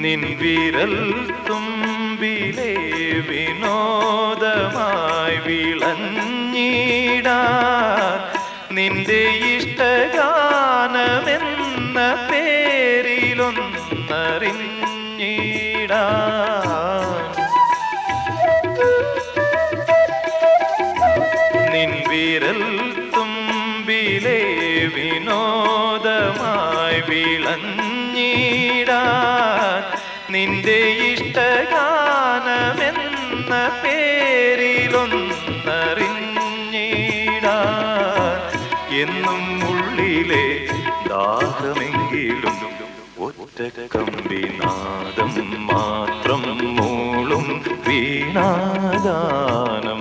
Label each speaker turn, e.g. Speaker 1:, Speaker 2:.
Speaker 1: നിൻ വിരൽ തുമ്പിലെ വിനോദമായി വിളഞ്ഞിടാൻ നിന്റെ ഇഷ്ടഗാനമെന്ന പേരിലൊന്നറിഞ്ഞിടാൻ നിൻ വിരൽ തുമ്പിലെ വിനോദമായി വിളഞ്ഞിടാൻ നിന്റെ ഇഷ്ടഗാനമെന്ന പേരിലൊന്നറിഞ്ഞിടാൻ എന്നും ഉള്ളിലെ ദാഹമെങ്കിലും ഒറ്റ കമ്പിനാദം മാത്രം മൂളും വീണാഗാനം